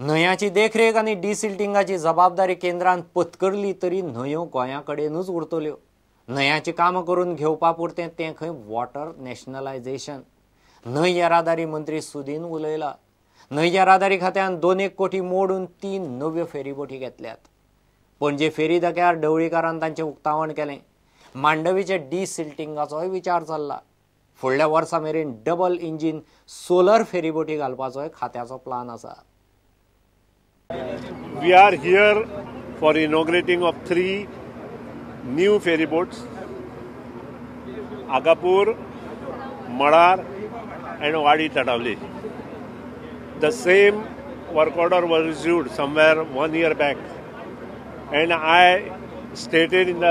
न्हंयाची देखरेख आनी डिसिल्टिंगाची जबाबदारी केंद्रान पत्करली तरी न्हंयो गोंया कडेनूच उरतल्यो. न्हंयाची कामां करून घेवपा पुरतें तें खंय वॉटर नॅशनलायझेशन. न्हंय येरादारी मंत्री सुदीन उलयला. न्हंय येरादारी खात्यान 2 कोटी मोडून 3 नव्यो फेरीबोटी घेतल्यात. पणजे फेरी धक्यार ढवळीकारान तांचें उक्तावण केलें. मांडवीचे डिसिल्टिंगाचोय विचार चल्ला. फुडल्या वर्सा मेरेन डबल इंजीन सोलर फेरीबोटी घालपाचोय खात्याचो प्लान आसा. We are here for inaugurating of 3 new ferry boats, Agapur, Madar and Wadi Tadavli. The same work order was issued somewhere 1 year back, and I stated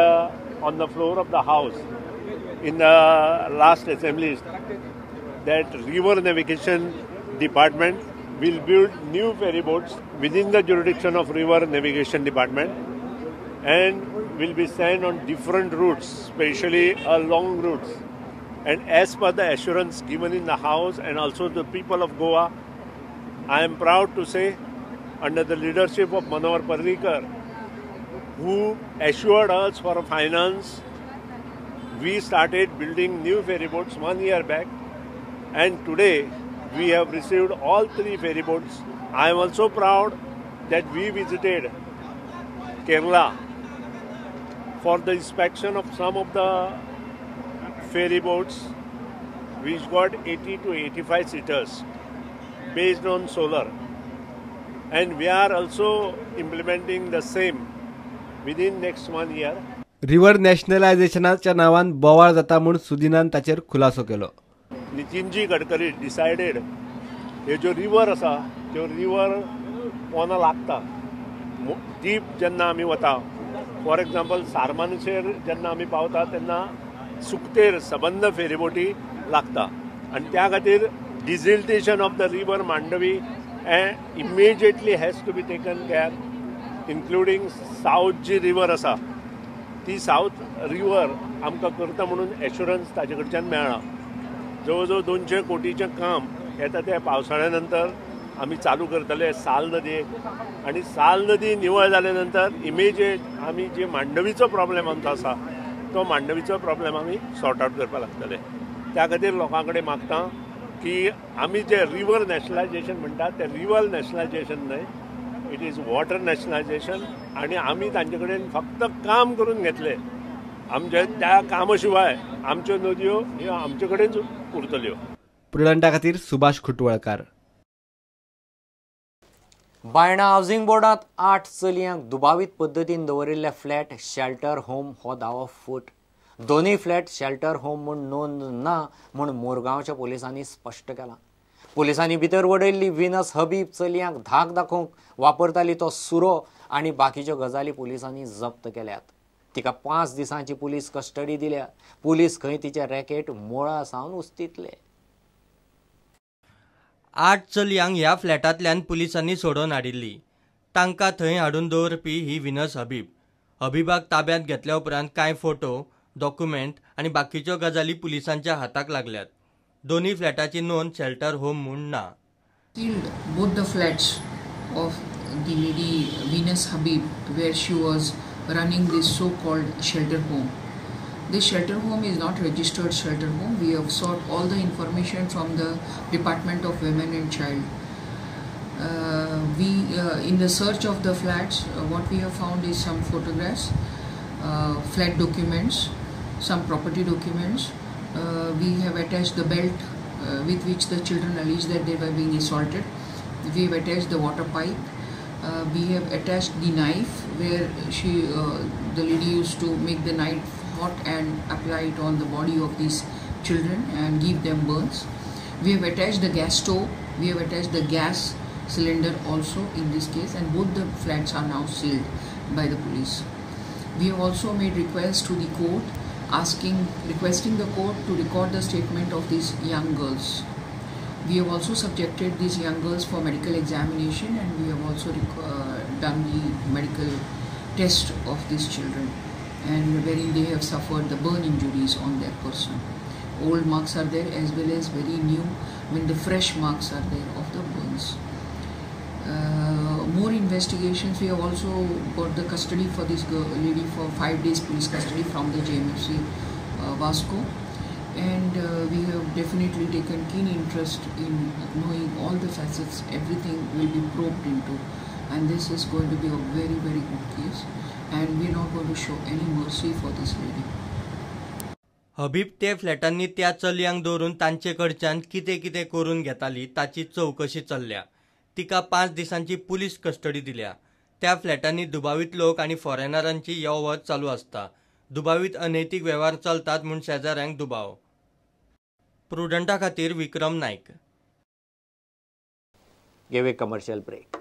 on the floor of the house in the last assembly that River Navigation Department will build new ferry boats within the jurisdiction of River Navigation Department and will be sent on different routes, especially long routes. And as per the assurance given in the House and also the people of Goa, I am proud to say, under the leadership of Manohar Parrikar, who assured us for finance, we started building new ferry boats 1 year back, and today we have received all 3 ferry boats. I am also proud that we visited Kerala for the inspection of some of the ferry boats which got 80 to 85 seaters based on solar, and we are also implementing the same within next 1 year. River नॅशनलायझेशनाच्या नावान बोवाळ जाता म्हूण सुदिनान ताचेर खुलासो केलो. Nitinji Gadkari decided हे ज्यो river आसा त्यो river पोना लागता डीप जेन्ना आमी वता, फॉर एग्जाम्पल सारमानशेर जेन्ना आमी पावता तेन्ना सुकतेर सबंद फेरीबोटी लागता, आनी त्या खातीर desiltation of the river Mandovi immediately has to be taken care, including सावथ जी रिवर आसा ती सावथ रिवर आमकां करता म्हणून एश्युरन्स ताजे कडच्यान मेळ्ळा. जवळ जवळ 200 कोटीचें काम येता त्या पावसाळ्या नंतर आमी चालू करतले साल नदयेक, आनी साल नदी निवळ जाल्या नंतर इमिजिएट आमी जे मांडवीचो प्रॉब्लेम आमचो आसा तो मांडवीचो प्रॉब्लेम आमी सॉर्ट आउट करपाक लागतले. त्या खातीर लोकां कडेन मागता की आमी जे रिवर नॅशनलायझेशन म्हणटा तें रिवर नॅशनलायझेशन न्हय, इट इज वॉटर नॅशनलायझेशन, आनी आमी तांचे कडेन फक्त काम करून घेतले. आमच्या त्या कामा शिवाय आमच्यो नदयो ह्यो आमचे कडेनच उरतल्यो. पुरवंटा खातीर सुभाष खुटवळकार. बायणा हावसिंग बोर्डात 8 चलयांक दुबावीत पद्दतीन दवरिल्ले फ्लॅट शेल्टर होम हो दावो फूट. दोनूय फ्लॅट शेल्टर होम म्हूण नोंद ना म्हूण मोरगांवच्या पोलिसांनी स्पश्ट केलां. पोलिसांनी भितर वडयल्ली विनस हबीब चलयांक धाक दाखोवंक वापरताली तो सुरो आनी बाकीच्यो गजाली पोलिसांनी जप्त केल्यात. तिका 5 दिसांची पुलीस कस्टडी दिल्या. पुलीस खंय तिचे रॅकेट मुळा सावन उस्तितले. 8 चलयांक ह्या फ्लॅटांतल्यान पुलिसांनी सोडून हाडिल्ली. तांकां थंय हाडून दवरपी ही विनस हबीब. हबीबाक ताब्यांत घेतल्या उपरांत कांय फोटो, डॉक्युमेंट आनी बाकीच्यो गजाली पुलिसांच्या हाताक लागल्यात. दोनूय फ्लॅटाची नोंद शेल्टर होम म्हूण ना. Both the flats of the lady Venus Habib, where she was running this so-called shelter home. This shelter home is not registered shelter home. We have sought all the information from the Department of Women and Child. In the search of the flats, what we have found is some photographs, flat documents, some property documents. We have attached the belt with which the children alleged that they were being assaulted. We have attached the water pipe. We have attached the knife where the lady used to make the knife hot and apply it on the body of these children and give them burns. We have attached the gas stove. We have attached the gas cylinder also in this case, and both the flats are now sealed by the police. We have also made requests to the court requesting the court to record the statement of these young girls. We have also subjected these young girls for medical examination, and we have also done the medical test of these children, and wherein they have suffered the burn injuries on their person. Old marks are there as well as very new, the fresh marks are there of the burns. More investigations. We have also got the custody for this lady for 5 days police custody from the JMFC Vasco, and we have definitely taken keen interest in knowing all the facets. Everything will be probed into, and this is going to be a very, very good case, and we are not going to show any mercy for this lady. हबीब ते फ्लॅटांनी त्या चलयांक दवरून तांचे कडच्यान कितें कितें करून घेताली ताची चवकशी चल्ल्या. तिका 5 दिसांची पुलीस कस्टडी दिल्या. त्या फ्लॅटांनी दुबावीत लोक आनी फॉरेनरांची यो वच चालू आसता. दुबावीत अनैतीक वेव्हार चलतात म्हूण शेजाऱ्यांक दुबाव. प्रुडंटा खातीर Vikram Nayak. Give a commercial break.